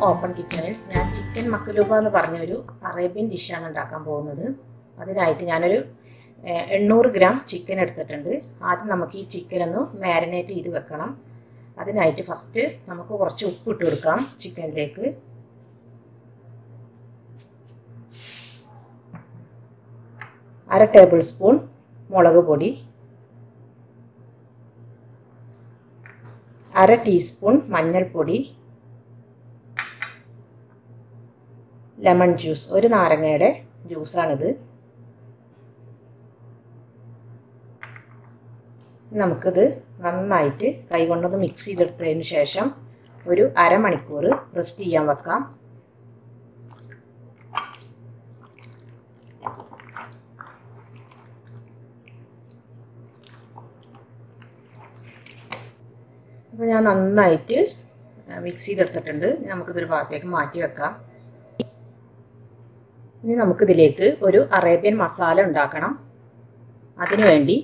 Open കിച്ചണിൽ ഞാൻ chicken മക്ലൂബ എന്ന് പറഞ്ഞൊരു അറേബ്യൻ ഡിഷാണ് ഉണ്ടാക്കാൻ പോകുന്നത്. അതിനായിട്ട് ഞാനൊരു 800 ഗ്രാം ചിക്കൻ എടുത്തിട്ടുണ്ട്. ആദ്യം നമുക്ക് ഈ ചിക്കൻ ഒന്ന് മാരിനേറ്റ് ചെയ്ത് വെക്കണം. അതിനായിട്ട് ഫസ്റ്റ് നമുക്ക് കുറച്ച് ഉപ്പ് ഇട്ട് കൊടുക്കാം ചിക്കനിലേക്ക്. അര ടേബിൾ സ്പൂൺ മുളക് പൊടി, അര ടീസ്പൂൺ മഞ്ഞൾപ്പൊടി, ലെമൺ ജ്യൂസ്, ഒരു നാരങ്ങയുടെ ജ്യൂസാണിത്. നമുക്കിത് നന്നായിട്ട് കൈകൊണ്ടൊന്ന് മിക്സ് ചെയ്തെടുത്തതിന് ശേഷം ഒരു അരമണിക്കൂർ റെസ്റ്റ് ചെയ്യാൻ വെക്കാം. അപ്പോൾ ഞാൻ നന്നായിട്ട് മിക്സ് ചെയ്തെടുത്തിട്ടുണ്ട്. നമുക്കിതൊരു ഭാഗത്തേക്ക് മാറ്റി വെക്കാം. ഇനി നമുക്കിതിലേക്ക് ഒരു അറേബ്യൻ മസാല ഉണ്ടാക്കണം. അതിനുവേണ്ടി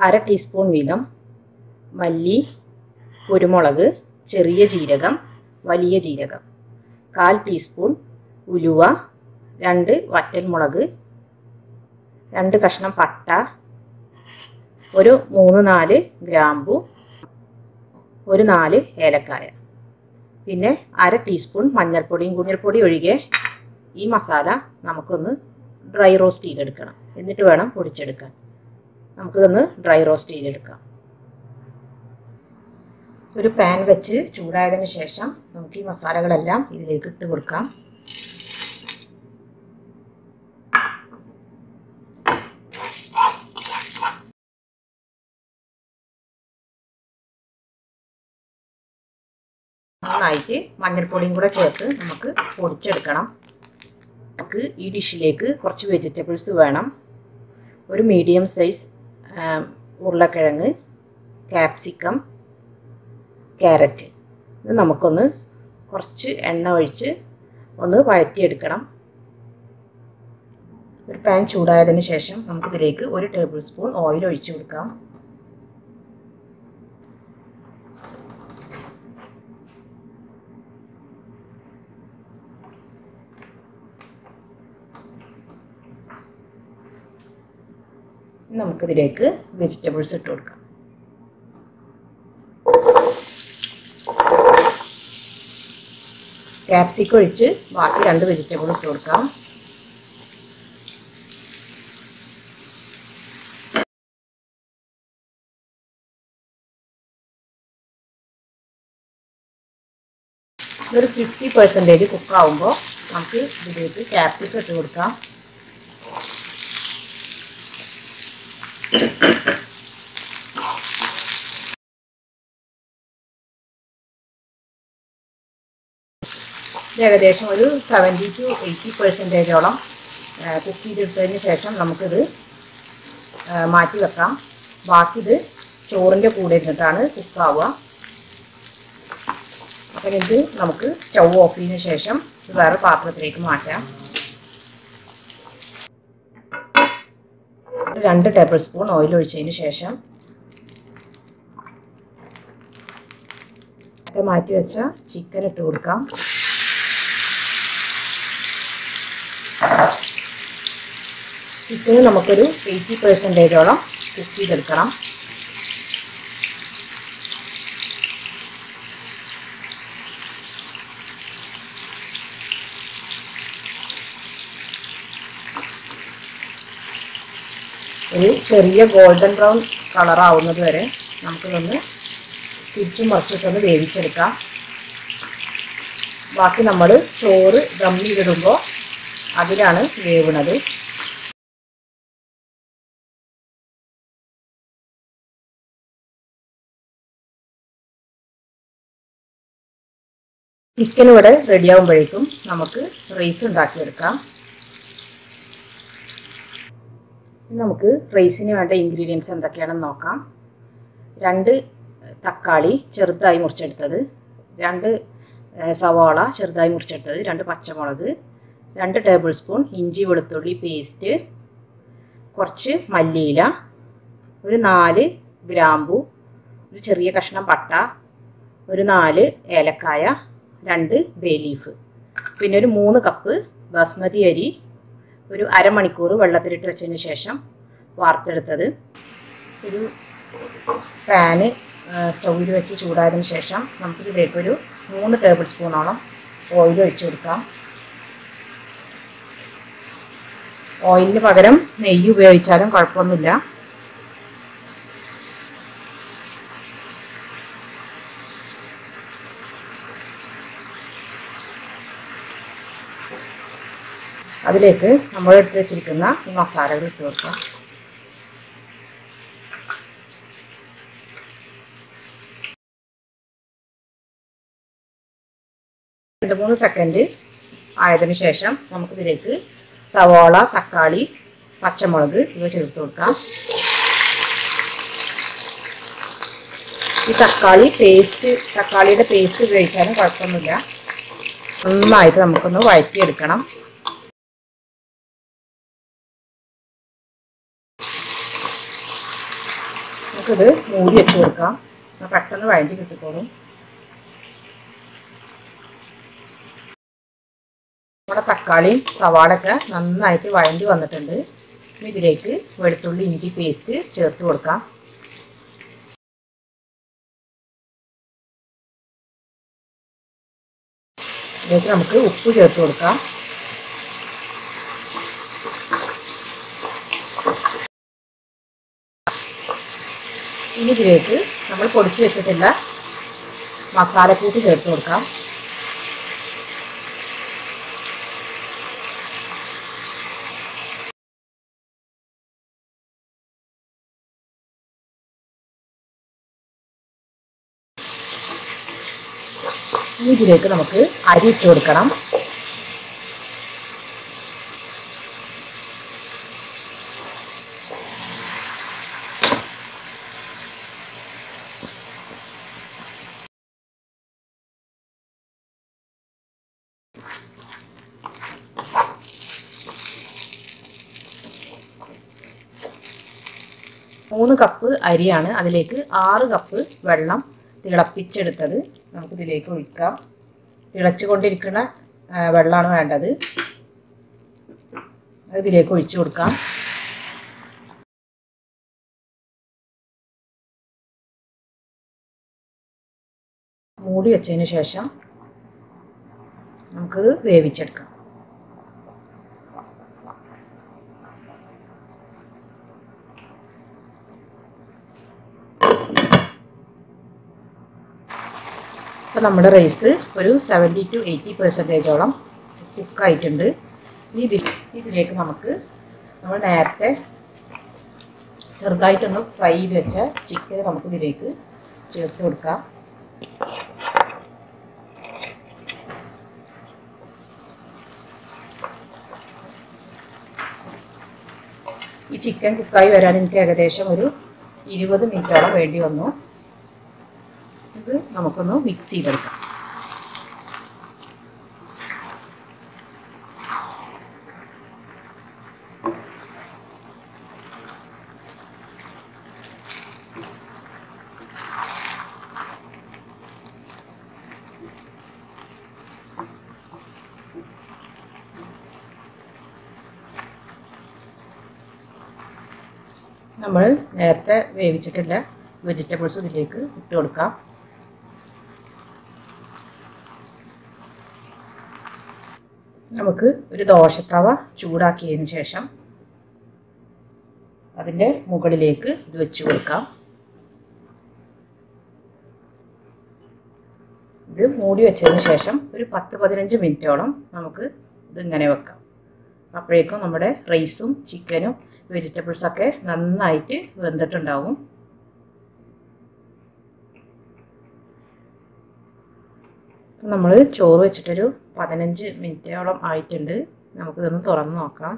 അര ടീസ്പൂൺ വീതം മല്ലി, കുരുമുളക്, ചെറിയ ജീരകം, വലിയ ജീരകം, 1/4 ടീസ്പൂൺ ഉലുവ, 2 വറ്റൽമുളക്, 2 കഷ്ണം പട്ട, ഒരു 3-4 ഗ്രാമ്പു, ഒരു 4 ഏലക്കായ, പിന്നെ അര ടീസ്പൂൺ മഞ്ഞൾപ്പൊടി ഒഴികെ ഈ മസാല നമുക്കൊന്ന് ഡ്രൈ റോസ്റ്റ് ചെയ്തെടുക്കണം. എന്നിട്ട് വേണം പൊടിച്ചെടുക്കാൻ. നമുക്കിതൊന്ന് ഡ്രൈ റോസ്റ്റ് ചെയ്തെടുക്കാം. ഒരു പാൻ വെച്ച് ചൂടായതിനു ശേഷം നമുക്ക് ഈ മസാലകളെല്ലാം ഇതിലേക്ക് ഇട്ട് കൊടുക്കാം. നന്നായിട്ട് മഞ്ഞൾപ്പൊടിയും കൂടെ ചേർത്ത് നമുക്ക് പൊടിച്ചെടുക്കണം. നമുക്ക് ഈ ഡിഷിലേക്ക് കുറച്ച് വെജിറ്റബിൾസ് വേണം. ഒരു മീഡിയം സൈസ് ഉരുളക്കിഴങ്ങ്, ക്യാപ്സിക്കം, ക്യാരറ്റ്. ഇത് നമുക്കൊന്ന് കുറച്ച് എണ്ണ ഒഴിച്ച് ഒന്ന് വഴറ്റിയെടുക്കണം. ഒരു പാൻ ചൂടായതിന് ശേഷം നമുക്കിതിലേക്ക് 1 ടേബിൾ സ്പൂൺ ഓയിൽ ഒഴിച്ചു കൊടുക്കാം. നമുക്കിതിലേക്ക് വെജിറ്റബിൾസ് ഇട്ട് കൊടുക്കാം. ക്യാപ്സിക്കം ഒഴിച്ച് ബാക്കി 2 വെജിറ്റബിൾ ഇട്ട് കൊടുക്കാം. ഒരു 50% കുക്കാവുമ്പോൾ നമുക്ക് ഇതിലേക്ക് ക്യാപ്സിക്കം ഇട്ട് കൊടുക്കാം. ഏകദേശം ഒരു 70 to 80% കുക്ക് ചെയ്തെടുത്തതിന് ശേഷം നമുക്കിത് മാറ്റി വെക്കാം. ബാക്കി ഇത് ചോറിൻ്റെ കൂടെ ഇരുന്നിട്ടാണ് കുക്കാവുക. അപ്പം ഇത് നമുക്ക് സ്റ്റൗ ഓഫ് ചെയ്തതിന് ശേഷം വേറെ പാത്രത്തിലേക്ക് മാറ്റാം. 2 ടേബിൾ സ്പൂൺ ഓയിൽ ഒഴിച്ചതിന് ശേഷം മാറ്റി വെച്ച ചിക്കൻ ഇട്ട് കൊടുക്കാം. ചിക്കന് നമുക്കൊരു 80% കുക്ക് ചെയ്തെടുക്കണം. ഒരു ചെറിയ ഗോൾഡൻ ബ്രൗൺ കളറാവുന്നത് വരെ നമുക്കിതൊന്ന് തിരിച്ചും മറിച്ചിട്ടൊന്ന് വേവിച്ചെടുക്കാം. ബാക്കി നമ്മൾ ചോറ് ദം ചെയ്തിടുമ്പോൾ അതിലാണ് വേവുന്നത്. ചിക്കൻ ഇവിടെ റെഡിയാകുമ്പോഴേക്കും നമുക്ക് റൈസ് ഉണ്ടാക്കിയെടുക്കാം. നമുക്ക് റൈസിന് വേണ്ട ഇൻഗ്രീഡിയൻസ് എന്തൊക്കെയാണെന്ന് നോക്കാം. 2 തക്കാളി ചെറുതായി മുറിച്ചെടുത്തത്, 2 സവാള ചെറുതായി മുറിച്ചെടുത്തത്, 2 പച്ചമുളക്, 2 ടേബിൾ സ്പൂൺ ഇഞ്ചി വെളുത്തുള്ളി പേസ്റ്റ്, കുറച്ച് മല്ലിയില, ഒരു 4 ഗ്രാമ്പു, ഒരു ചെറിയ കഷ്ണം പട്ട, ഒരു 4 ഏലക്കായ, 2 ബേ ലീഫ്, പിന്നെ ഒരു 3 കപ്പ് ബാസ്മതി അരി ഒരു അരമണിക്കൂർ വെള്ളത്തിലിട്ട് വെച്ചതിന് ശേഷം വാർത്തെടുത്തത്. ഒരു പാന് സ്റ്റൗവിൽ വെച്ച് ചൂടായതിനു ശേഷം നമുക്കിതിലേക്ക് ഒരു 3 ടേബിൾ സ്പൂണോളം ഓയിൽ ഒഴിച്ചു കൊടുക്കാം. ഓയിലിന് പകരം നെയ്യ് ഉപയോഗിച്ചാലും കുഴപ്പമൊന്നുമില്ല. അതിലേക്ക് നമ്മൾ എടുത്ത് വെച്ചിരിക്കുന്ന ഈ മസാലകൾ ഇട്ട് കൊടുക്കാം. രണ്ട് 3 സെക്കൻഡ് ആയതിനു ശേഷം നമുക്കിതിലേക്ക് സവാള, തക്കാളി, പച്ചമുളക് ഇവ ചേർത്ത് കൊടുക്കാം. ഈ തക്കാളിയുടെ പേസ്റ്റ് ഉപയോഗിച്ചാലും കുഴപ്പമൊന്നുമില്ല. നന്നായിട്ട് നമുക്കൊന്ന് വഴറ്റിയെടുക്കണം. നമുക്കിത് മൂടി വെച്ച് കൊടുക്കാം. പെട്ടെന്ന് വഴറ്റി കിട്ടിക്കോളും. നമ്മുടെ തക്കാളിയും സവാളൊക്കെ നന്നായിട്ട് വഴണ്ടി വന്നിട്ടുണ്ട്. ഇതിലേക്ക് വെളുത്തുള്ളി ഇഞ്ചി പേസ്റ്റ് ചേർത്ത് കൊടുക്കാം. ഇതിലേക്ക് നമുക്ക് ഉപ്പ് ചേർത്ത് കൊടുക്കാം. ഇനി ഇതിലേക്ക് നമ്മൾ പൊടിച്ച് വെച്ചിട്ടുള്ള മസാലക്കൂട്ട് ചേർത്ത് കൊടുക്കാം. ഇനി ഇതിലേക്ക് നമുക്ക് അരി ഇട്ട് കൊടുക്കണം. മൂന്ന് കപ്പ് അരിയാണ്. അതിലേക്ക് 6 കപ്പ് വെള്ളം തിളപ്പിച്ചെടുത്തത് നമുക്കിതിലേക്ക് ഒഴിക്കാം. തിളച്ചുകൊണ്ടിരിക്കുന്ന വെള്ളമാണ് വേണ്ടത്. അതിലേക്ക് ഒഴിച്ചു കൊടുക്കാം. മൂടി വെച്ചതിന് ശേഷം നമുക്കത് വേവിച്ചെടുക്കാം. അപ്പോൾ നമ്മുടെ റൈസ് ഒരു 70 to 80% കുക്കായിട്ടുണ്ട്. ഇതിലേക്ക് നമുക്ക് നമ്മൾ നേരത്തെ ചെറുതായിട്ടൊന്ന് ഫ്രൈ ചെയ്ത് വെച്ച ചിക്കൻ നമുക്കിതിലേക്ക് ചേർത്ത് കൊടുക്കാം. ഈ ചിക്കൻ കുക്കായി വരാൻ എനിക്ക് ഏകദേശം ഒരു 20 മിനിറ്റോളം വേണ്ടി വന്നു. ഇത് നമുക്കൊന്ന് മിക്സ് ചെയ്തെടുക്കാം. നമ്മൾ നേരത്തെ വേവിച്ചിട്ടുള്ള വെജിറ്റബിൾസ് ഇതിലേക്ക് ഇട്ട് കൊടുക്കാം. നമുക്ക് ഒരു ദോശത്തവ ചൂടാക്കിയതിന് ശേഷം അതിൻ്റെ മുകളിലേക്ക് ഇത് വെച്ച് കൊടുക്കാം. ഇത് മൂടി വെച്ചതിന് ശേഷം ഒരു 10-15 മിനിറ്റോളം നമുക്ക് ഇതിങ്ങനെ വെക്കാം. അപ്പോഴേക്കും നമ്മുടെ റൈസും ചിക്കനും വെജിറ്റബിൾസൊക്കെ നന്നായിട്ട് വെന്തിട്ടുണ്ടാവും. നമ്മൾ ചോറ് വെച്ചിട്ടൊരു 15 മിനിറ്റോളം ആയിട്ടുണ്ട്. നമുക്കിതൊന്ന് തുറന്ന് നോക്കാം.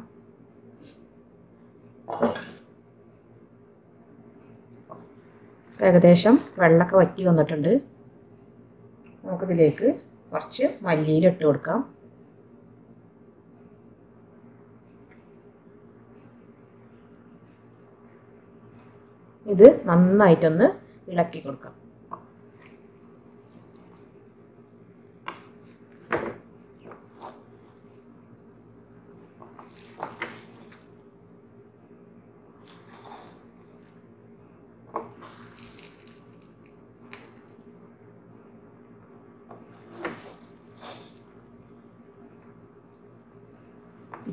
ഏകദേശം വെള്ളമൊക്കെ വറ്റി വന്നിട്ടുണ്ട്. നമുക്കിതിലേക്ക് കുറച്ച് മല്ലിയില ഇട്ട് കൊടുക്കാം. ഇത് നന്നായിട്ടൊന്ന് ഇളക്കി കൊടുക്കാം.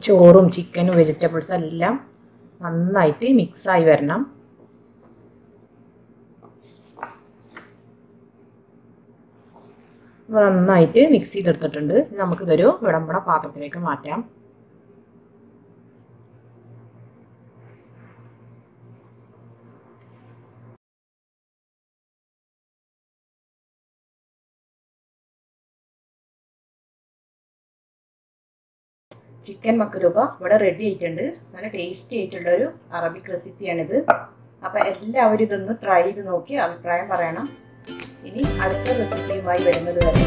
ചോറും ചിക്കനും വെജിറ്റബിൾസും എല്ലാം നന്നായിട്ട് മിക്സായി വരണം. നന്നായിട്ട് മിക്സ് ചെയ്തെടുത്തിട്ടുണ്ട്. നമുക്കിതൊരു വിളമ്പണ പാത്രത്തിലേക്ക് മാറ്റാം. ചിക്കൻ മക്ലൂബ ഇവിടെ റെഡി ആയിട്ടുണ്ട്. നല്ല ടേസ്റ്റി ആയിട്ടുള്ളൊരു അറബിക് റെസിപ്പിയാണിത്. അപ്പോൾ എല്ലാവരും ഇതൊന്ന് ട്രൈ ചെയ്ത് നോക്കി അഭിപ്രായം പറയണം. ഇനി അടുത്ത റെസിപ്പിയുമായി വരുന്നത് വരെ